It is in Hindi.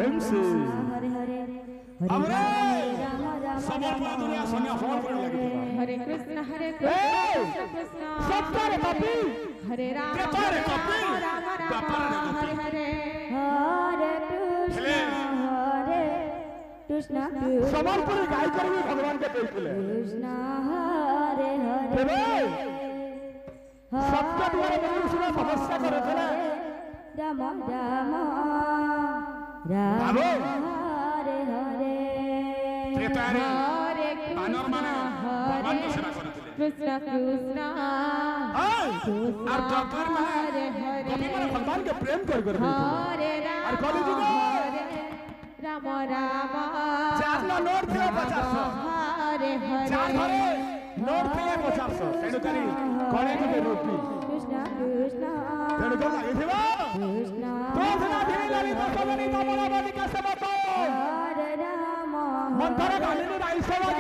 प्रेम से हरे हरे हमरे समर्पण दुनिया सोनिया फोन पर लगी हरे कृष्ण कृष्ण कृष्ण सत्तर कपि हरे राम कृपार कपि राम राम कृपार हरे कपि हरे हरे कृष्ण समर्पण गाय करबी भगवान के कहले कृष्ण हरे देवे हरे सत्य द्वारा मनुष्य तपस्या करे थे राम राम राम हरे हरे त्रेतारे हरे बानर माने भगवान की सेवा करते कृष्ण कृष्ण और द्वापर माने कपि माने भगवान के प्रेम कर हरे राम और कली जुग राम राम चार ना नोट थे 50 हरे चार हरे घरे नोट थे 50 तेणु करी कले जुग रूपी कृष्ण कृष्ण तेणु कर लगे थे कृष्ण प्रार्थना धीरे ललित सबनी तमला बनी का सब तो हरे राम मंत्र गाली राई सेवा